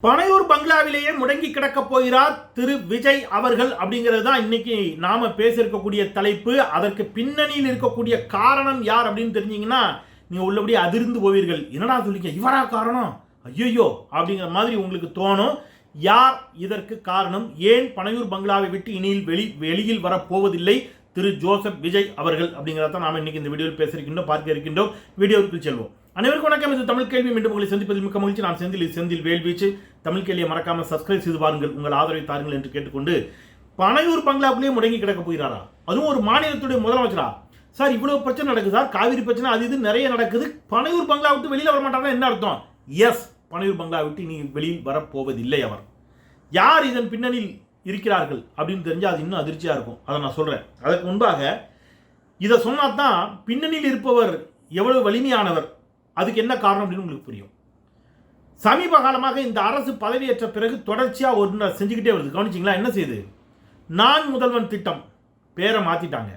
பனையூர் பங்களாவிலேயே முடங்கி கிடக்கப் போகிறார் திரு விஜய் அவர்கள் அப்படிங்கிறது தான் இன்னைக்கு நாம பேச இருக்கக்கூடிய தலைப்பு. அதற்கு பின்னணியில் இருக்கக்கூடிய காரணம் யார் அப்படின்னு தெரிஞ்சீங்கன்னா நீங்க உள்ளபடி அதிர்ந்து போவீர்கள். என்னடா சொல்லிக்க, இவரா காரணம், ஐயோ அப்படிங்கிற மாதிரி உங்களுக்கு தோணும். யார் இதற்கு காரணம், ஏன் பனையூர் பங்களாவை விட்டு இனியில் வெளியில் வரப்போவதில்லை திரு ஜோசப் விஜய் அவர்கள் அப்படிங்கிறத நாம இன்னைக்கு இந்த வீடியோவில் பேச இருக்கின்றோம், பார்க்க இருக்கின்றோம். வீடியோவுக்கு செல்வோம். அனைவருக்கும் வணக்கம். இது தமிழ் கேள்வி. மீண்டும் உங்களை சந்திப்பதில் மிக்க மகிழ்ச்சி. நான் செந்தில் வேல்வீச்சு. தமிழ் கேள்வியை மறக்காம சப்ஸ்கிரைப் செய்து பாருங்கள், உங்கள் ஆதரவை தாருங்கள் என்று கேட்டுக்கொண்டு, பனையூர் பங்களாவுக்குள்ளேயே முடங்கி கிடக்க போகிறாரா? அதுவும் ஒரு மாநிலத்துடைய முதலமைச்சரா? சார் இவ்வளவு பிரச்சனை நடக்குது சார், காவிரி பிரச்சனை அது இது நிறைய நடக்குது, பனையூர் பங்களா விட்டு வெளியில வர மாட்டாங்க, என்ன அர்த்தம்? எஸ், பனையூர் பங்களா விட்டு இனி வெளியில் வரப்போவதில்லை. அவர் யார் இதன் பின்னணியில் இருக்கிறார்கள் அப்படின்னு தெரிஞ்சா அது இன்னும் அதிர்ச்சியா இருக்கும். அதை நான் சொல்றேன். அதற்கு முன்பாக இதை சொன்னாதான் பின்னணியில் இருப்பவர் எவ்வளவு வலிமையானவர், அதுக்கு என்ன காரணம் அப்படின்னு உங்களுக்கு புரியும். சமீப காலமாக இந்த அரசு பதவியேற்ற பிறகு தொடர்ச்சியாக ஒன்று செஞ்சுக்கிட்டே வருது. கவனிச்சிங்களா? என்ன செய்யுது? நான் முதல்வன் திட்டம் பேரை மாற்றிட்டாங்க.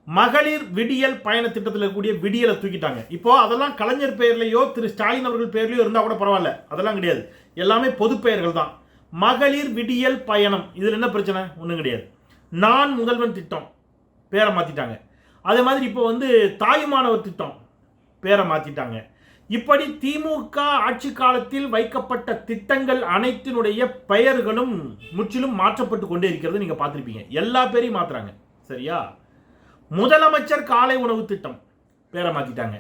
மகளிர் விடியல் பயண திட்டத்தில் இருக்கக்கூடிய விடியலை தூக்கிட்டாங்க. இப்போ அதெல்லாம் கலைஞர் பெயர்லையோ திரு ஸ்டாலின் அவர்கள் பெயர்லையோ இருந்தால் கூட பரவாயில்ல, அதெல்லாம் கிடையாது. எல்லாமே பொது பெயர்கள் தான். மகளிர் விடியல் பயணம், இதில் என்ன பிரச்சனை? ஒன்றும் கிடையாது. நான் முதல்வன் திட்டம் பேரை மாற்றிட்டாங்க. அதே மாதிரி இப்போ தாயுமானவர் திட்டம் பேரை மாற்றிட்டாங்க. இப்படி திமுக ஆட்சி காலத்தில் வைக்கப்பட்ட திட்டங்கள் அனைத்தினுடைய பெயர்களும் முற்றிலும் மாற்றப்பட்டு கொண்டே இருக்கிறது. நீங்க பார்த்திருப்பீங்க. எல்லா பேரையும் மாத்துறாங்க. சரியா? முதலமைச்சர் காலை உணவு திட்டம் பேரை மாத்திட்டாங்க.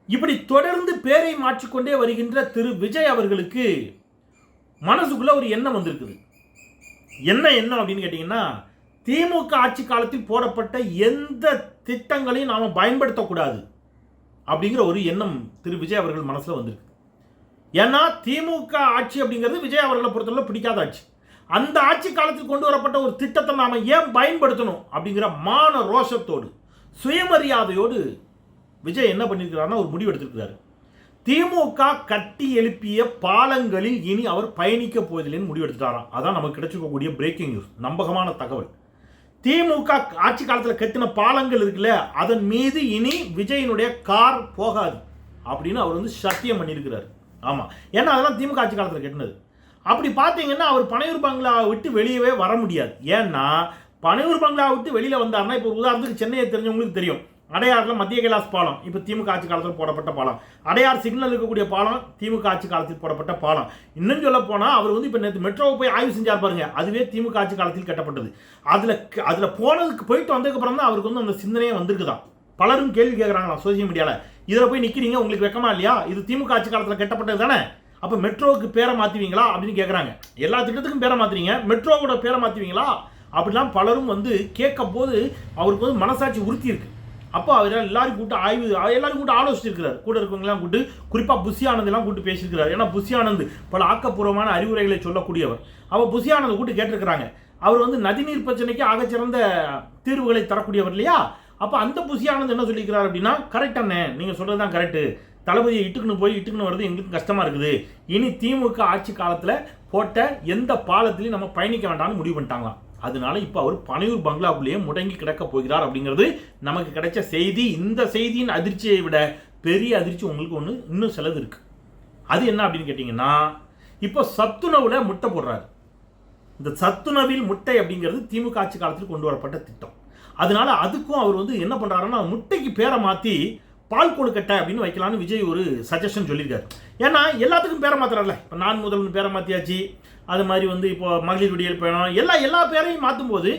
இப்படி தொடர்ந்து பேரை மாற்றிக்கொண்டே வருகின்ற திரு விஜய் அவர்களுக்கு மனசுக்குள்ள ஒரு எண்ணம் வந்திருக்குது. என்ன எண்ணம் அப்படின்னு கேட்டீங்கன்னா, திமுக ஆட்சி காலத்தில் போடப்பட்ட எந்த திட்டங்களையும் நாம பயன்படுத்தக்கூடாது அப்படிங்கிற ஒரு எண்ணம் திரு விஜய் அவர்கள் மனசுல வந்திருக்கு. ஏன்னா திமுக ஆட்சி அப்படிங்கிறது விஜய் அவர்களை பொறுத்தவரை பிடிக்காத ஆட்சி. அந்த ஆட்சி காலத்தில் கொண்டு வரப்பட்ட ஒரு திட்டத்தை நாம ஏன் பயன்படுத்தணும் அப்படிங்கிற மான ரோஷத்தோடு சுயமரியாதையோடு விஜய் என்ன பண்ணியிருக்கிறாருன்னா ஒரு முடிவு எடுத்திருக்கிறாரு. திமுக கட்டி எழுப்பிய பாலங்களில் இனி அவர் பயணிக்க போவதில்லைன்னு முடிவு எடுத்துட்டாராம். அதான் நமக்கு கிடைச்சிருக்கக்கூடிய பிரேக்கிங் நியூஸ், நம்பகமான தகவல். திமுக ஆட்சி காலத்தில் கட்டின பாலங்கள் இருக்குல்ல, அதன் மீது இனி விஜயினுடைய கார் போகாது அப்படின்னு அவர் சத்தியம் பண்ணியிருக்கிறார். ஆமாம், ஏன்னா அதெல்லாம் திமுக ஆட்சி காலத்தில் கட்டினது. அப்படி பார்த்தீங்கன்னா அவர் பனையூர் பங்களாவை விட்டு வெளியவே வர முடியாது. ஏன்னா பனையூர் பங்களாவை விட்டு வெளியில் வந்தார்னா, இப்போ உதாரணத்துக்கு சென்னையை தெரிஞ்சவங்களுக்கு தெரியும், அடையாறில் மத்திய கைலாஸ் பாலம் இப்போ திமுக ஆட்சி காலத்தில் போடப்பட்ட பாலம். அடையார் சிக்னல் இருக்கக்கூடிய பாலம் திமுக ஆட்சி காலத்தில் போடப்பட்ட பாலம். இன்னும் சொல்ல போனால் அவர் இப்போ நேற்று மெட்ரோவை போய் ஆய்வு செஞ்சார் பாருங்க, அதுவே திமுக ஆட்சி காலத்தில் கட்டப்பட்டது. அதில் போயிட்டு வந்ததுக்கப்புறம் தான் அவருக்கு அந்த சிந்தனையே வந்திருக்குதான். பலரும் கேள்வி கேட்குறாங்களா சோசியல் மீடியாவில், இதில் போய் நிற்கிறீங்க, உங்களுக்கு வெக்கமா இல்லையா? இது திமுக ஆட்சி காலத்தில் கட்டப்பட்டது தானே, அப்போ மெட்ரோவுக்கு பேரை மாற்றுவீங்களா அப்படின்னு கேட்குறாங்க. எல்லா திட்டத்துக்கும் பேரை மாற்றுவீங்க, மெட்ரோவோட பேரை மாற்றுவீங்களா அப்படிலாம் பலரும் கேட்க போது அவருக்கு மனசாட்சி உறுத்தி இருக்கு. அப்போ அவர் எல்லாரும் கூப்பிட்டு ஆலோசிச்சிருக்கிறார். கூட இருக்கவங்களாம் கூப்பிட்டு, குறிப்பாக புஷி ஆனந்தெல்லாம் கூப்பிட்டு பேசியிருக்கிறார். ஏன்னா புஷி ஆனந்த் பல ஆக்கப்பூர்வமான அறிவுரைகளை சொல்லக்கூடியவர். அவள் புஷி ஆனந்த் கூப்பிட்டு கேட்டிருக்கிறாங்க. அவர் நதிநீர் பிரச்சனைக்கு ஆகச்சிறந்த தீர்வுகளை தரக்கூடியவர் இல்லையா? அப்போ அந்த புஷி ஆனந்த் என்ன சொல்லியிருக்கிறார் அப்படின்னா, கரெக்ட் அண்ணே, நீங்கள் சொல்கிறது தான் கரெக்டு, தளபதியை இட்டுக்குன்னு வருது எங்களுக்கு கஷ்டமாக இருக்குது, இனி திமுக ஆட்சி காலத்தில் போட்ட எந்த பாலத்திலையும் நம்ம பயணிக்க வேண்டாம்னு முடிவு பண்ணிட்டாங்களாம். அதனால இப்போ அவர் பனையூர் பங்களாவுக்குள்ளேயே முடங்கி கிடக்க போகிறார் அப்படிங்கிறது நமக்கு கிடைச்ச செய்தி. இந்த செய்தியின் அதிர்ச்சியை விட பெரிய அதிர்ச்சி உங்களுக்கு இன்னும் சிலது இருக்கு. அது என்ன அப்படின்னு கேட்டீங்கன்னா, இப்போ சத்துணவுல முட்டை போடுறாரு. இந்த சத்துணவில் முட்டை அப்படிங்கிறது திமுக ஆட்சி காலத்தில் கொண்டு வரப்பட்ட திட்டம். அதனால அதுக்கும் அவர் என்ன பண்றாருன்னா, முட்டைக்கு பேரை மாத்தி பால் கொழுக்கட்டை அப்படின்னு வைக்கலான்னு விஜய் ஒரு சஜஷன் சொல்லியிருக்காரு. ஏன்னா எல்லாத்துக்கும் பேரை மாத்துறாருல, இப்போ நான் முதல்வன் பேரை மாத்தியாச்சு, அது மாதிரி இப்போ மகளிர் விடியல் பயணம், எல்லா பேரையும் மாற்றும் போது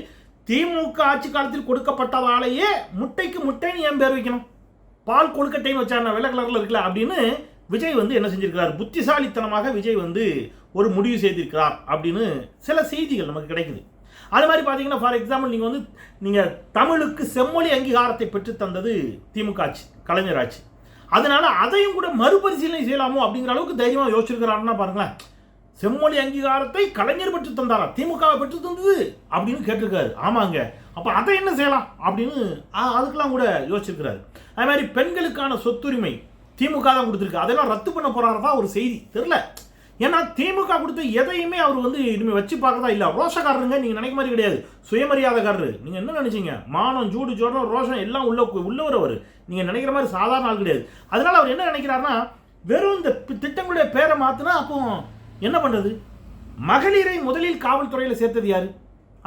திமுக ஆட்சி காலத்தில் கொடுக்கப்பட்டதாலேயே முட்டைக்கு முட்டைன்னு ஏன் பேர் வைக்கணும், பால் கொழுக்கட்டைன்னு வச்சா வெள்ளை கலர்ல இருக்குல்ல அப்படின்னு விஜய் என்ன செஞ்சிருக்கிறார், புத்திசாலித்தனமாக விஜய் ஒரு முடிவு செய்திருக்கிறார் அப்படின்னு சில செய்திகள் நமக்கு கிடைக்குது. அது மாதிரி பார்த்தீங்கன்னா, ஃபார் எக்ஸாம்பிள் நீங்கள் தமிழுக்கு செம்மொழி அங்கீகாரத்தை பெற்று தந்தது திமுக ஆட்சி, கலைஞர் ஆட்சி. அதனால அதையும் கூட மறுபரிசீலனை செய்யலாமோ அப்படிங்கிற அளவுக்கு தைரியமாக யோசிச்சிருக்கிறாருன்னா பாருங்களேன். செம்மொழி அங்கீகாரத்தை கலைஞர் பெற்று தந்தாரா, திமுக பெற்று தந்தது அப்படின்னு கேட்டிருக்காரு. ஆமாங்க, அப்போ அதை என்ன செய்யலாம் அப்படின்னு அதுக்கெல்லாம் கூட யோசிச்சிருக்கிறாரு. அது மாதிரி பெண்களுக்கான சொத்துரிமை திமுக தான் கொடுத்துருக்கு, அதெல்லாம் ரத்து பண்ண போறாரதா ஒரு செய்தி தெரியல. ஏன்னா திமுக கொடுத்த எதையுமே அவர் இனிமேல் வச்சு பார்க்கறதா இல்லை. ரோஷக்காரருங்க, நீங்கள் நினைக்க மாதிரி கிடையாது, சுயமரியாதைக்காரரு. நீங்கள் என்ன நினைச்சீங்க, மானம் ஜூடு ஜோடம் ரோஷம் எல்லாம் உள்ளவர் அவர். நீங்கள் நினைக்கிற மாதிரி சாதாரண ஆள் கிடையாது. அதனால அவர் என்ன நினைக்கிறாருன்னா, வெறும் இந்த திட்டங்களுடைய பேரை மாற்றினா அப்போ என்ன பண்றது? மகளிரை முதலில் காவல்துறையில் சேர்த்தது யாரு?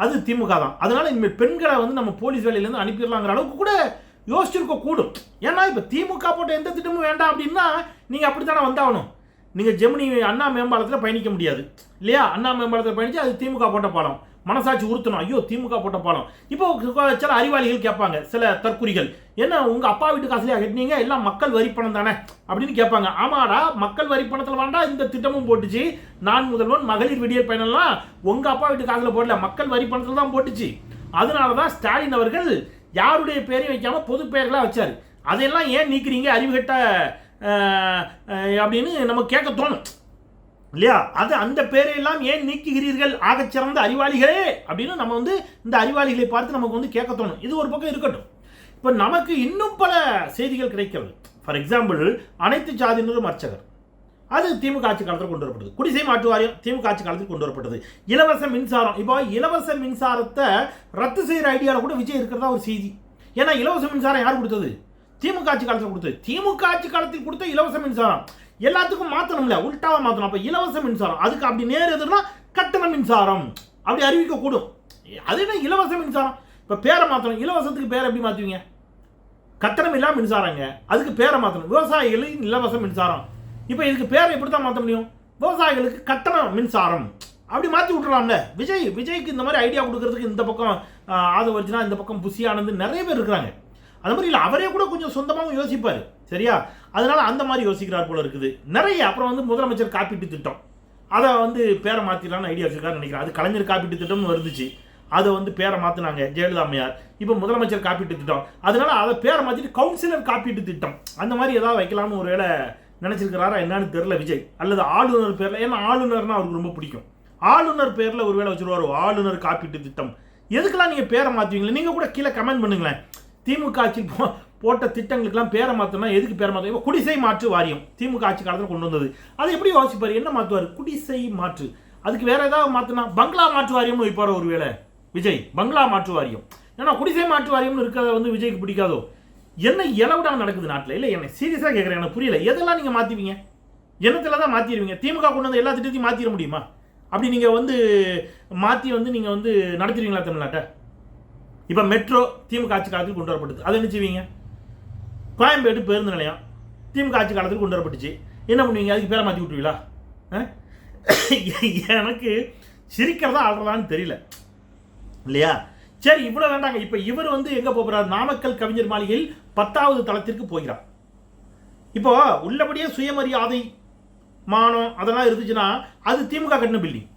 அது திமுக தான். அதனால இனிமேல் பெண்களை வந்து நம்ம போலீஸ் வேலையிலேருந்து அனுப்பிடலாங்கிற அளவுக்கு கூட யோசிச்சிருக்க கூடும். ஏன்னா இப்போ திமுக போட்ட எந்த திட்டமும் வேண்டாம் அப்படின்னா நீங்கள் அப்படித்தானே வந்தாகணும். நீங்கள் ஜெமினி அண்ணா மேம்பாலத்தில் பயணிக்க முடியாது இல்லையா? அண்ணா மேம்பாலத்தில் பயணிச்சு அது திமுக போட்ட பாலம், மனசாட்சி உறுத்தணும், ஐயோ திமுக போட்ட பாலம். இப்போ சில அறிவாளிகள் கேட்பாங்க, சில தற்குறிகள், என்ன உங்கள் அப்பா வீட்டு காசுலையா கட்டினீங்க, எல்லாம் மக்கள் வரி பணம் தானே அப்படின்னு கேட்பாங்க. ஆமாடா, மக்கள் வரி பணத்தில் வேண்டாம் இந்த திட்டமும் போட்டுச்சு. நான் முதல்வன், மகளிர் விடியல் பயணம்லாம் உங்கள் அப்பா வீட்டு காசில் போடல, மக்கள் வரி பணத்தில் தான் போட்டுச்சு. அதனால தான் ஸ்டாலின் அவர்கள் யாருடைய பேரையும் வைக்காம பொது பெயர்களாக வச்சார். அதையெல்லாம் ஏன் நீக்கிறீங்க அறிவுகட்ட அப்படின்னு நம்ம கேட்க தோணும் இல்லையா? அது அந்த பேரையெல்லாம் ஏன் நீக்குகிறீர்கள் ஆகச்சிறந்த அறிவாளிகளே அப்படின்னு நம்ம வந்து இந்த அறிவாளிகளை பார்த்து நமக்கு வந்து கேட்க தோணும். இது ஒரு பக்கம் இருக்கட்டும். இப்போ நமக்கு இன்னும் பல செய்திகள் கிடைக்கிறது. ஃபார் எக்ஸாம்பிள், அனைத்து சாதியினரும் அர்ச்சகர், அது திமுக ஆட்சி காலத்தில் கொண்டு வரப்பட்டது. குடிசை மாற்று வாரியம் திமுக ஆட்சி காலத்தில் கொண்டு வரப்பட்டது. இலவச மின்சாரம், இப்போ இலவச மின்சாரத்தை ரத்து செய்கிற ஐடியாவில் கூட விஜய் இருக்கிறதா ஒரு செய்தி. ஏன்னா இலவச மின்சாரம் யார் கொடுத்தது? திமுக ஆட்சி காலத்தில் கொடுத்தது. திமுக ஆட்சி காலத்தில் கொடுத்த இலவச மின்சாரம் எல்லாத்துக்கும் மாற்றணும்ல, உள்டாவா மாற்றணும். அப்போ இலவச மின்சாரம் அதுக்கு அப்படி நேர் எதுனா கட்டண மின்சாரம் அப்படி அறிவிக்கக்கூடும். அது என்ன இலவச மின்சாரம்? இப்போ பேரை மாற்றணும். இலவசத்துக்கு பேரை எப்படி மாற்றுவீங்க? கட்டணம் இல்லாமல் மின்சாரங்க, அதுக்கு பேரை மாற்றணும். விவசாயிகளுக்கு இலவச மின்சாரம், இப்போ இதுக்கு பேரை எப்படி தான் மாற்ற முடியும்? விவசாயிகளுக்கு கட்டண மின்சாரம் அப்படி மாற்றி விட்டுலாம்ல. விஜய்க்கு இந்த மாதிரி ஐடியா கொடுக்கறதுக்கு இந்த பக்கம் ஆதவர்ஜனா, இந்த பக்கம் புஷி ஆனந்த் நிறைய பேர் இருக்கிறாங்க. அது மாதிரி இல்லை, அவரே கூட கொஞ்சம் சொந்தமாகவும் யோசிப்பார் சரியா? அதனால அந்த மாதிரி யோசிக்கிறார் போல இருக்குது நிறைய. அப்புறம் வந்து முதலமைச்சர் காப்பீட்டு திட்டம், அதை வந்து பேரை மாற்றிடலான்னு ஐடியா வச்சிருக்காரு நினைக்கிறேன். அது கலைஞர் காப்பீட்டு திட்டம்னு வந்துச்சு, அதை வந்து பேரை மாற்றினாங்க ஜெயலலிதா அம்மையார். இப்போ முதலமைச்சர் காப்பீட்டு திட்டம், அதனால அதை பேரை மாற்றிட்டு கவுன்சிலர் காப்பீட்டு திட்டம் அந்த மாதிரி ஏதாவது வைக்கலாம்னு ஒரு வேளை நினச்சிருக்கிறாரா என்னன்னு தெரியல விஜய். அல்லது ஆளுநர் பேரில், ஏன்னா ஆளுநர்னா அவருக்கு ரொம்ப பிடிக்கும், ஆளுநர் பேரில் ஒரு வேளை வச்சுருவார் ஆளுநர் காப்பீட்டு திட்டம். எதுக்கெல்லாம் நீங்கள் பேரை மாற்றுவீங்களா? நீங்கள் கூட கீழே கமெண்ட் பண்ணுங்களேன். திமுக ஆட்சி போட்ட திட்டங்களுக்கெல்லாம் பேரை மாற்றணும்னா எதுக்கு பேரை மாற்ற? இப்போ குடிசை மாற்று வாரியம் திமுக ஆட்சி காலத்தில் கொண்டு வந்தது, அதை எப்படி யோசிப்பார்? என்ன மாற்றுவார்? குடிசை மாற்று. அதுக்கு வேற ஏதாவது மாற்றினா பங்களா மாற்று வாரியம்னு வைப்பார் ஒரு வேளை விஜய். பங்களா மாற்று வாரியம், ஏன்னா குடிசை மாற்று வாரியம்னு இருக்கிறத வந்து விஜய்க்கு பிடிக்காதோ? என்ன இலவிடா நடக்குது நாட்டில்? இல்லை என்ன சீரியஸாக கேட்குறேன், எனக்கு புரியல. எதெல்லாம் நீங்கள் மாற்றுவீங்க? என்னத்தில் தான் மாற்றிடுவீங்க? திமுக கொண்டு வந்து எல்லா திட்டத்தையும் மாற்றிட முடியுமா? அப்படி நீங்கள் வந்து மாற்றி வந்து நீங்கள் வந்து நடத்திடுவீங்களா தமிழ்நாட்டை? இப்போ மெட்ரோ திமுக ஆட்சி காலத்தில் கொண்டு வரப்பட்டது, அதை என்ன செய்வீங்க? கோயம்பேடு பேருந்து நிலையம் திமுக ஆட்சி காலத்தில் கொண்டு வரப்பட்டுச்சு, என்ன பண்ணுவீங்க? அதுக்கு பேரை மாற்றி விட்டுருவீங்களா? எனக்கு சிரிக்கிறதா ஆடுறதான்னு தெரியல இல்லையா? சரி, இவ்வளோ வேண்டாங்க. இப்போ இவர் வந்து எங்கே போகிறார்? நாமக்கல் கவிஞர் மாளிகையில் 10வது தளத்திற்கு போகிறார். இப்போ உள்ளபடியே சுயமரியாதை மானம் அதெல்லாம் இருந்துச்சுன்னா அது திமுக கட்டின பில்டிங்.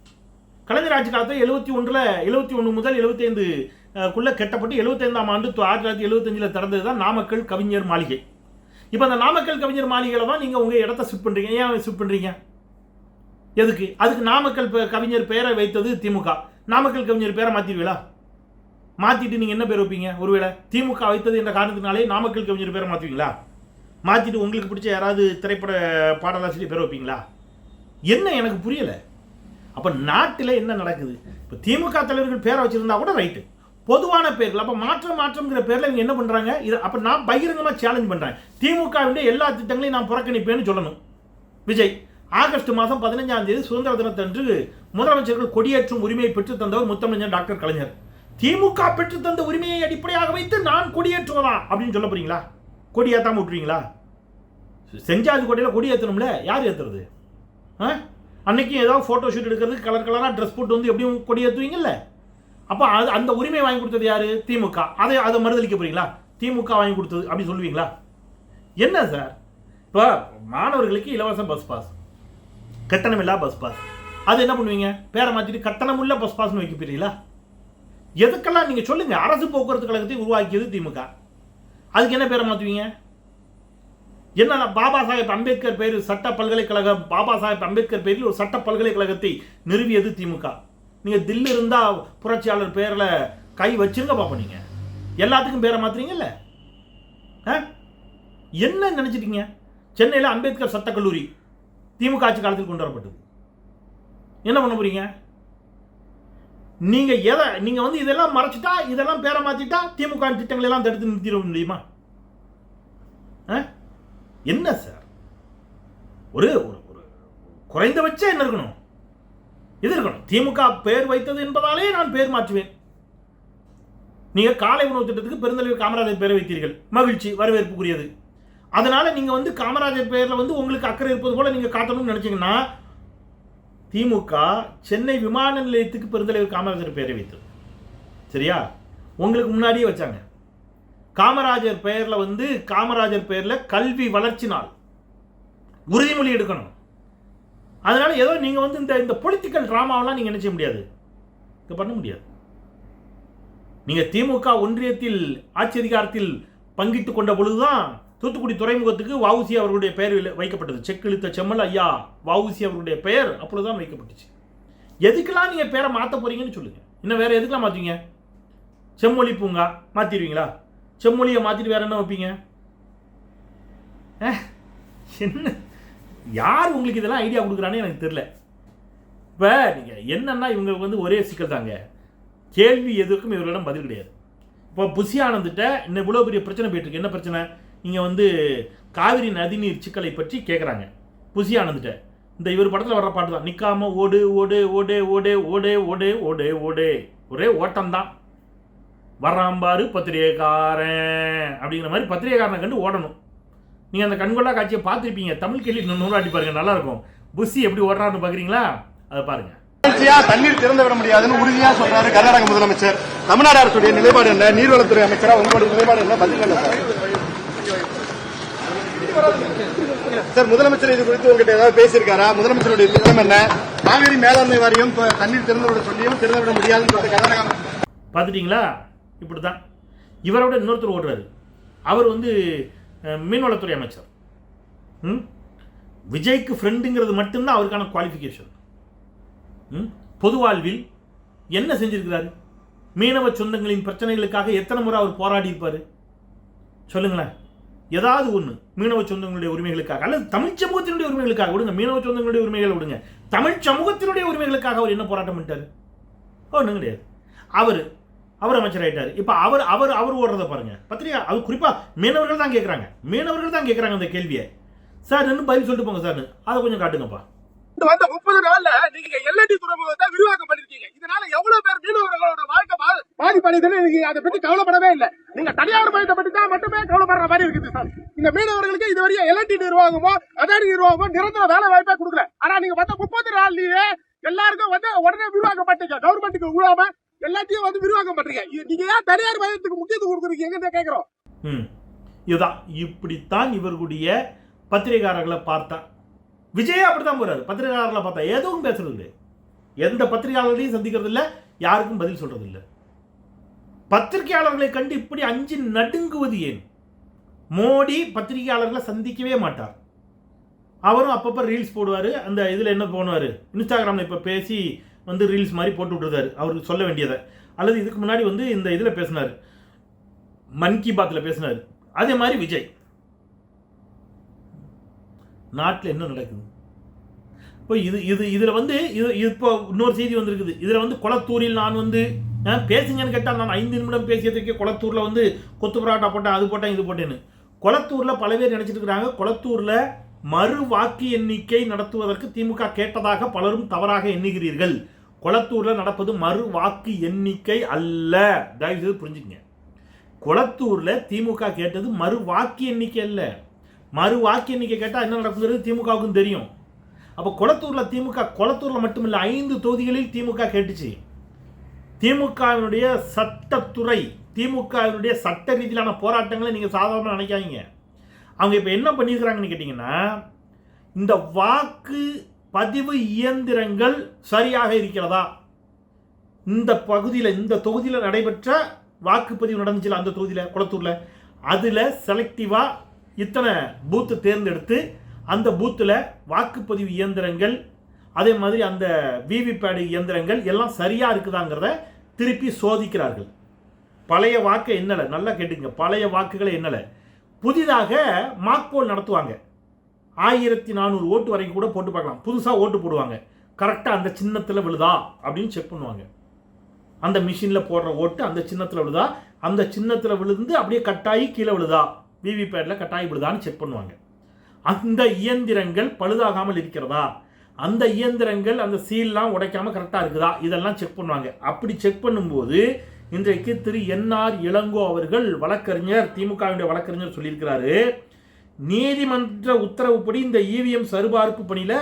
கலைஞர் ஆட்சி காலத்தில் 71 முதல் 75 கட்டப்பட்டு 75ஆம் ஆண்டு 1975 திறந்தது தான் நாமக்கல் கவிஞர் மாளிகை. இப்போ அந்த நாமக்கல் கவிஞர் மாளிகையில் தான் நீங்கள் உங்கள் இடத்த ஷிஃப்ட் பண்ணுறீங்க. ஏன் ஷிஃப்ட் பண்ணுறீங்க? எதுக்கு? அதுக்கு நாமக்கல் கவிஞர் பேரை வைத்தது திமுக. நாமக்கல் கவிஞர் பேரை மாற்றிடுவீங்களா? மாற்றிட்டு நீங்கள் என்ன பேர் வைப்பீங்க? ஒருவேளை திமுக வைத்தது என்ற காரணத்தினாலே நாமக்கல் கவிஞர் பேரை மாற்றுவீங்களா? மாற்றிட்டு உங்களுக்கு பிடிச்ச யாராவது திரைப்பட பாடலாசிரியர் பேர் வைப்பீங்களா? என்ன எனக்கு புரியலை. அப்போ நாட்டில் என்ன நடக்குது? இப்போ திமுக தலைவர்கள் பேரை வச்சுருந்தா கூட ரைட்டு, பொதுவான பேர்கள். அப்போ மாற்றம்ங்கிற பேரில் இவங்க என்ன பண்ணுறாங்க? இது அப்போ நான் பகிரங்கமாக சேலஞ்ச் பண்ணுறேன். திமுகவினுடைய எல்லா திட்டங்களையும் நான் புறக்கணிப்பேன்னு சொல்லணும் விஜய். ஆகஸ்ட் மாதம் 15ஆம் தேதி சுதந்திர தினத்தன்று முதலமைச்சர்கள் கொடியேற்றும் உரிமையை பெற்று தந்தவர் முத்தமிழர் டாக்டர் கலைஞர். திமுக பெற்று தந்த உரிமையை அடிப்படையாக வைத்து நான் கொடியேற்றுவதா அப்படின்னு சொல்ல போறீங்களா? கொடி ஏற்றாம விட்டுருவீங்களா? செஞ்சாதி கோட்டையில் கொடி ஏற்றணும்ல, யார் ஏற்றுறது? அன்னைக்கு ஏதாவது ஃபோட்டோ ஷூட் எடுக்கிறதுக்கு கலர் கலராக ட்ரெஸ் போட்டு வந்து எப்படியும் கொடி ஏற்றுவீங்கல்ல? அப்போ அது அந்த உரிமையை வாங்கி கொடுத்தது யார்? திமுக. அதை மறுதளிக்க போறீங்களா? திமுக வாங்கி கொடுத்தது அப்படி சொல்லுவீங்களா? என்ன சார்? இப்போ மாணவர்களுக்கு இலவச பஸ் பாஸ், கட்டணமில்லா பஸ் பாஸ், அது என்ன பண்ணுவீங்க? பேரை மாற்றிட்டு கட்டணமுள்ள பஸ் பாஸ்னு வைக்க போறீங்களா? எதுக்கெல்லாம் நீங்கள் சொல்லுங்க. அரசு போக்குவரத்து கழகத்தை உருவாக்கியது திமுக, அதுக்கு என்ன பேரை மாற்றுவீங்க? என்ன பாபா சாஹேப் அம்பேத்கர் பேர் சட்ட பல்கலைக்கழகம், பாபா சாஹேப் அம்பேத்கர் பேரில் ஒரு சட்ட பல்கலைக்கழகத்தை நிறுவியது திமுக. நீங்கள் தில்லு இருந்தால் புரட்சியாளர் பேரில் கை வச்சிருங்க பார்ப்போம். நீங்கள் எல்லாத்துக்கும் பேரை மாற்றுறீங்கல்ல, என்ன நினச்சிட்டீங்க? சென்னையில் அம்பேத்கர் சட்டக்கல்லூரி திமுக ஆட்சி காலத்தில் கொண்டு வரப்பட்டது. என்ன பண்ண போறீங்க? நீங்க வந்து இதெல்லாம் மறைச்சிட்டா, இதெல்லாம் பேரை மாத்திட்டா திமுக திட்டங்கள் எல்லாம் தடுத்து நிறுத்திட முடியுமா? என்ன சார்? ஒரு குறைந்தபட்சம் என்ன இருக்கணும்? இது இருக்கணும். திமுக பெயர் வைத்தது என்பதாலே நான் பெயர் மாற்றுவேன். நீங்க காலை உணவு திட்டத்துக்கு பெருந்தலைவர் காமராஜர் பெயரை வைத்தீர்கள், மகிழ்ச்சி, வரவேற்புக்குரியது. அதனால நீங்க காமராஜர் பெயர்ல உங்களுக்கு அக்கறை இருப்பது போல நீங்க காட்டணும்னு நினைச்சீங்கன்னா, திமுக சென்னை விமான நிலையத்துக்கு பெருந்தலைவர் காமராஜர் பெயரை வைத்தது. சரியா? உங்களுக்கு முன்னாடியே வச்சாங்க. காமராஜர் பெயர்ல காமராஜர் பெயர்ல கல்வி வளர்ச்சி நாள் உறுதிமொழி எடுக்கணும். அதனால ஏதோ நீங்க இந்த பொலிட்டிக்கல் டிராமாவெல்லாம் நீங்க என்ன செய்ய முடியாது, பண்ண முடியாது. நீங்க திமுக ஒன்றியத்தில் ஆட்சி அதிகாரத்தில் பங்கிட்டுக் கொண்ட பொழுதுதான் தூத்துக்குடி துறைமுகத்துக்கு வஉசி அவர்களுடைய பெயர் வைக்கப்பட்டது. செக் இழுத்த செம்மல் ஐயா வஉசி அவர்களுடைய பெயர் அப்பொழுதுதான் வைக்கப்பட்டுச்சு. எதுக்கெல்லாம் நீங்க பேரை மாற்ற போறீங்கன்னு சொல்லுங்க. இன்னும் வேற எதுக்கெல்லாம் மாற்றுவீங்க? செம்மொழி பூங்கா மாற்றிடுவீங்களா? செம்மொழியை மாற்றிட்டு வேற என்ன வைப்பீங்க? என்ன, யார் உங்களுக்கு இதெல்லாம் ஐடியா கொடுக்குறானே எனக்கு தெரியல. இப்போ நீங்கள் என்னன்னா இவங்களுக்கு ஒரே சிக்கல் தாங்க, கேள்வி எதுக்கும் இவர்களிடம் பதில் கிடையாது. இப்போ புஷி ஆனந்திட்ட இன்னும் இவ்வளோ பெரிய பிரச்சனை போயிட்டுருக்கு. என்ன பிரச்சனை? நீங்கள் காவிரி நதிநீர் சிக்கலை பற்றி கேட்குறாங்க புஷி ஆனந்திட்ட. இந்த இவர் படத்தில் வர்ற பாட்டு தான், நிற்காம ஓடு ஓடு ஓடே ஓடே ஓடே ஓடே ஓடே ஓடே, ஒரே ஓட்டம்தான். வர்றாம்பாரு பத்திரிகைக்காரன் அப்படிங்கிற மாதிரி பத்திரிகைக்காரனை கண்டு ஓடணும். நீங்கள் அந்த கண்கொள்ளா காட்சியை பார்த்துருப்பீங்க. தமிழ் கேள்வி 100 அடி பாருங்க, நல்லா இருக்கும். புஷி எப்படி ஓடுறாருன்னு பார்க்குறீங்களா? அதை பாருங்க. தண்ணீர் திறந்து விட முடியாதுன்னு உறுதியா சொல்றாரு கர்நாடக முதலமைச்சர். தமிழ்நாடு அரசுடைய நிலைப்பாடு என்ன? நீர்வளத்துறை அமைச்சரா உங்களுடைய நிலைப்பாடு என்ன? பதில் என்ன சார்? முதலமைச்சர் இது குறித்து உங்ககிட்ட ஏதாவது பேசியிருக்காரா? முதலமைச்சருடைய திட்டம் என்ன? காவிரி மேலாண்மை வாரியம் தண்ணீர் திறந்து விட சொல்லியும் திறந்து விட முடியாதுன்னு சொல்லிட்டு கர்நாடகா. பார்த்துட்டீங்களா? இப்படிதான் இவரோட இன்னொருத்தர் ஓடுறாரு. அவர் மீன்வளத்துறை அமைச்சர். விஜய்க்கு ஃப்ரெண்டுங்கிறது மட்டும்தான் அவருக்கான குவாலிஃபிகேஷன். பொது வாழ்வில் என்ன செஞ்சிருக்கிறாரு? மீனவ சொந்தங்களின் பிரச்சனைகளுக்காக எத்தனை முறை அவர் போராடி இருப்பாரு சொல்லுங்களேன். ஏதாவது ஒன்று மீனவ சொந்தங்களுடைய உரிமைகளுக்காக அல்லது தமிழ் சமூகத்தினுடைய உரிமைகளுக்காக விடுங்க, மீனவ சொந்தங்களுடைய உரிமைகளை விடுங்க, தமிழ் சமூகத்தினுடைய உரிமைகளுக்காக அவர் என்ன போராட்டம் பண்ணிட்டாரு? ஒன்றும் கிடையாது. அவர் அமைச்சராயிட்டார். இப்போ அவர் ஓடுறத பாருங்க. பத்திரிகை அவர் குறிப்பாக மீனவர்கள் தான் கேட்குறாங்க அந்த கேள்வியை. சார் இன்னும் பதில் சொல்லிட்டு போங்க சார், அதை கொஞ்சம் காட்டுங்கப்பா. வந்த 30 நாள்ல நீங்க எல்என்டி துறைமுகத்தை விரிவாக்கம் பண்ணிருக்கீங்க. இதனால எவ்வளவு பேர் மீனவர்களோட வாழ்க்கை பாதிப்படையுதுன்னு நீங்க அதை பத்தி கவலைப்படவே இல்லை. நீங்க தனியார் மயத்தை பத்தி தான் மட்டுமே கவலைப்படுற மாதிரி இருக்குது சார். இந்த மீனவர்களுக்கு இதுவரையும் எல்என்டி நிர்வாகமோ அதானி நிர்வாகமோ நிரந்தர வேலை வாய்ப்பே கொடுக்கல. ஆனா நீங்க வந்த 30 நாள்லயே எல்லாருக்கும் உடனே விரிவாக்கம் பண்ணிட்டீங்க. கவர்மெண்ட்டுக்கு ஊழாம எல்லாத்தையும் விரிவாக்கம் பண்றீங்க. நீங்க ஏன் தனியார் மயத்துக்கு முக்கியத்துவம் கொடுக்குறீங்க கேட்கிறோம். இதுதான் இப்படித்தான் இவர்களுடைய பத்திரிகையாளர்களை பார்த்தா விஜய் அப்படித்தான் போறாரு. பத்திரிகையாளர்களை பார்த்தா எதுவும் பேசுறது இல்லை, எந்த பத்திரிகையாளர்களையும் சந்திக்கிறது இல்லை, யாருக்கும் பதில் சொல்றது இல்லை. பத்திரிகையாளர்களை கண்டு இப்படி அஞ்சு நடுங்குவது ஏன்? மோடி பத்திரிகையாளர்களை சந்திக்கவே மாட்டார். அவரும் அப்பப்போ ரீல்ஸ் போடுவார். அந்த இதில் என்ன போடுவார், இன்ஸ்டாகிராமில் இப்போ பேசி ரீல்ஸ் மாதிரி போட்டு விட்டுருந்தாரு அவருக்கு சொல்ல வேண்டியதை. அல்லது இதுக்கு முன்னாடி இந்த இதில் பேசினார், மன் கி பாத்தில் பேசினார். அதே மாதிரி விஜய். நாட்டில் என்ன நடக்குது இப்போ இதில் இப்போ இன்னொரு செய்தி வந்திருக்குது. இதில் கொளத்தூரில் நான் பேசுங்கன்னு கேட்டால் நான் 5 நிமிடம் பேசியதுக்கே கொளத்தூரில் கொத்து பரோட்டா போட்டேன், அது போட்டேன், இது போட்டேன்னு. கொளத்தூரில் பல பேர் நினச்சிட்டு இருக்கிறாங்க கொளத்தூரில் மறு வாக்கு எண்ணிக்கை நடத்துவதற்கு திமுக கேட்டதாக பலரும் தவறாக எண்ணுகிறீர்கள். கொளத்தூரில் நடப்பது மறு வாக்கு எண்ணிக்கை அல்ல, தயவுசெய்து புரிஞ்சுக்கங்க. கொளத்தூரில் திமுக கேட்டது மறு வாக்கு எண்ணிக்கை அல்ல. மறு வாக்கு எண்ணிக்கை கேட்டால் என்ன நடக்குங்கிறது திமுகவுக்கும் தெரியும். அப்போ கொளத்தூரில் மட்டுமில்லை 5 தொகுதிகளில் திமுக கேட்டுச்சு. திமுகவினுடைய சட்டத்துறை, திமுகவினுடைய சட்ட ரீதியிலான போராட்டங்களை நீங்கள் சாதாரண நினைக்காதீங்க. அவங்க இப்போ என்ன பண்ணியிருக்கிறாங்கன்னு கேட்டிங்கன்னா, இந்த வாக்கு பதிவு இயந்திரங்கள் சரியாக இருக்கிறதா, இந்த பகுதியில் இந்த தொகுதியில் நடைபெற்ற வாக்குப்பதிவு நடந்துச்சுல அந்த தொகுதியில் கொளத்தூரில், அதில் செலக்டிவாக இத்தனை பூத்து தேர்ந்தெடுத்து அந்த பூத்தில் வாக்குப்பதிவு இயந்திரங்கள் அதே மாதிரி அந்த விவிபேட் இயந்திரங்கள் எல்லாம் சரியாக இருக்குதாங்கிறத திருப்பி சோதிக்கிறார்கள். பழைய வாக்கை என்னலை, நல்லா கேட்டுங்க, பழைய வாக்குகளை என்னலை, புதிதாக மார்க்போல் நடத்துவாங்க. 1400 ஓட்டு வரைக்கும் கூட போட்டு பார்க்கலாம். புதுசாக ஓட்டு போடுவாங்க, கரெக்டாக அந்த சின்னத்தில் விழுதா அப்படின்னு செக் பண்ணுவாங்க. அந்த மிஷினில் போடுற ஓட்டு அந்த சின்னத்தில் விழுதா, அந்த சின்னத்தில் விழுந்து அப்படியே கட்டாயி கீழே விழுதா, விவிபேட்டில் கட்டாயி விழுதான்னு செக் பண்ணுவாங்க. அந்த இயந்திரங்கள் பழுதாகாமல் இருக்கிறதா, அந்த இயந்திரங்கள் அந்த சீல்லாம் உடைக்காம கரெக்டாக இருக்குதா இதெல்லாம் செக் பண்ணுவாங்க. அப்படி செக் பண்ணும்போது இன்றைக்கு திரு என்ஆர் இளங்கோ அவர்கள் வழக்கறிஞர், திமுகவினுடைய வழக்கறிஞர் சொல்லியிருக்கிறாரு, நீதிமன்ற உத்தரவுப்படி இந்த இவிஎம் சரிபார்ப்பு பணியில்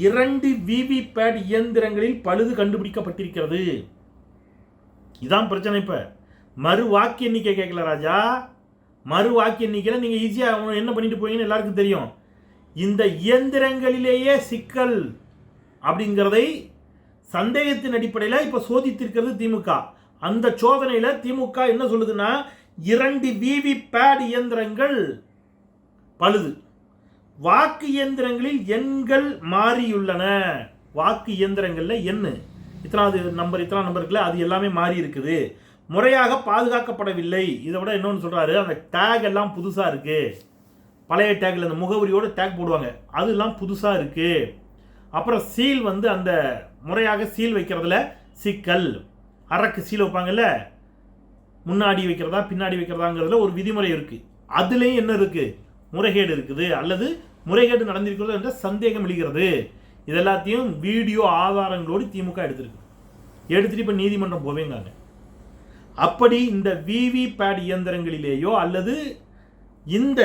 2 விவிபேட் இயந்திரங்களில் பழுது கண்டுபிடிக்கப்பட்டிருக்கிறது. இதான் பிரச்சனை. இப்போ மறு வாக்கு எண்ணிக்கை கேட்கல ராஜா, மறு வாக்கு எண்ணிக்கையில் நீங்கள் ஈஸியாக என்ன பண்ணிட்டு போவீங்கன்னு எல்லாருக்கும் தெரியும். இந்த இயந்திரங்களிலேயே சிக்கல் அப்படிங்கிறதை சந்தேகத்தின் அடிப்படையில் இப்போ சோதித்திருக்கிறது திமுக. அந்த சோதனையில் திமுக என்ன சொல்லுதுன்னா 2 விவிபேட் இயந்திரங்கள் பழுது, வாக்கு இயந்திரங்களில் எண்கள் மாறியுள்ளன. வாக்கு இயந்திரங்களில் எண்ணு இத்தனாவது நம்பர் இருக்குல்ல, அது எல்லாமே மாறி இருக்குது, முறையாக பாதுகாக்கப்படவில்லை. இதை விட இன்னொன்று சொல்கிறாரு, அந்த டேக் எல்லாம் புதுசாக இருக்குது, பழைய டேக்கில் அந்த முகவரியோடு டேக் போடுவாங்க அதெல்லாம் புதுசாக இருக்குது. அப்புறம் சீல் அந்த முறையாக சீல் வைக்கிறதுல சிக்கல், அரக்கு சீல் வைப்பாங்கல்ல, முன்னாடி வைக்கிறதா பின்னாடி வைக்கிறதாங்கிறதுல ஒரு விதிமுறை இருக்குது, அதுலேயும் என்ன இருக்குது, முறைகேடு இருக்குது அல்லது முறைகேடு நடந்திருக்கிறது என்ற சந்தேகம் எழுகிறது. இதெல்லாத்தையும் வீடியோ ஆதாரங்களோடு திமுக எடுத்துட்டு இப்போ நீதிமன்றம் போவேங்காங்க. அப்படி இந்த விவிபேட் இயந்திரங்களிலேயோ அல்லது இந்த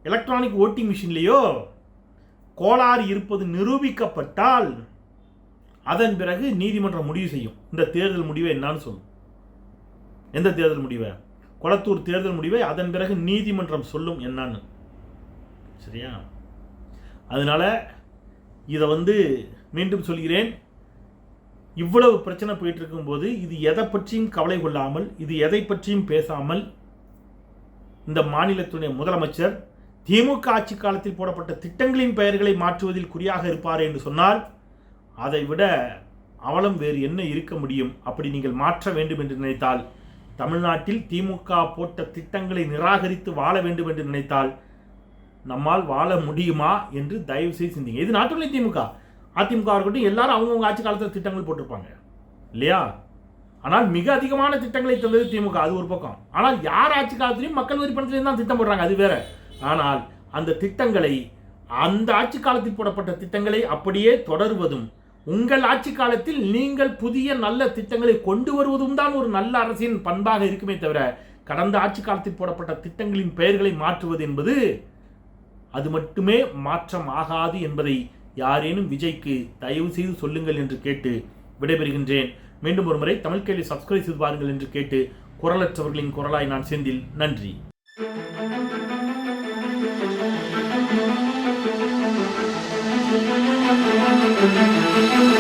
எலக்ட்ரானிக் ஓட்டிங் மிஷின்லேயோ கோளாறு இருப்பது நிரூபிக்கப்பட்டால் அதன் பிறகு நீதிமன்றம் முடிவு செய்யும். இந்த தேர்தல் முடிவை என்னன்னு சொல்லும். எந்த தேர்தல் முடிவை? கொளத்தூர் தேர்தல் முடிவை அதன் பிறகு நீதிமன்றம் சொல்லும் என்னன்னு. சரியா? அதனால இதை மீண்டும் சொல்கிறேன், இவ்வளவு பிரச்சனை போயிட்டு இருக்கும்போது இது எதை பற்றியும் கவலை கொள்ளாமல், இது எதை பற்றியும் பேசாமல் இந்த மாநிலத்துடைய முதலமைச்சர் திமுக ஆட்சி காலத்தில் போடப்பட்ட திட்டங்களின் பெயர்களை மாற்றுவதில் குறியாக இருப்பார் என்று சொன்னால் அதை விட அவலம் வேறு என்ன இருக்க முடியும்? அப்படி நீங்கள் மாற்ற வேண்டும் என்று நினைத்தால், தமிழ்நாட்டில் திமுக போட்ட திட்டங்களை நிராகரித்து வாழ வேண்டும் என்று நினைத்தால் நம்மால் வாழ முடியுமா என்று தயவு செய்து சிந்திங்க. இது நாட்டுடைய திமுக, அதிமுக இருக்கட்டும், எல்லாரும் அவங்கவுங்க ஆட்சி காலத்தில் திட்டங்கள் போட்டிருப்பாங்க இல்லையா? ஆனால் மிக அதிகமான திட்டங்களை தந்தது திமுக, அது ஒரு பக்கம். ஆனால் யார் ஆட்சி காலத்திலையும் மக்கள் வரி பணத்திலையும் தான் திட்டம் போடுறாங்க, அது வேற. ஆனால் அந்த திட்டங்களை, அந்த ஆட்சி காலத்தில் போடப்பட்ட திட்டங்களை அப்படியே தொடருவதும், உங்கள் ஆட்சி காலத்தில் நீங்கள் புதிய நல்ல திட்டங்களை கொண்டு வருவதும் தான் ஒரு நல்ல அரசின் பண்பாக இருக்குமே தவிர, கடந்த ஆட்சி காலத்தில் போடப்பட்ட திட்டங்களின் பெயர்களை மாற்றுவது என்பது அது மட்டுமே மாற்றம் ஆகாது என்பதை யாரேனும் விஜய்க்கு தயவு செய்து சொல்லுங்கள் என்று கேட்டு விடைபெறுகின்றேன். மீண்டும் ஒரு முறை தமிழ் கேள்வி சப்ஸ்கிரைப் செய்து பாருங்கள் என்று கேட்டு, குரலற்றவர்களின் குரலாய் நான் செந்தில். நன்றி. Thank you.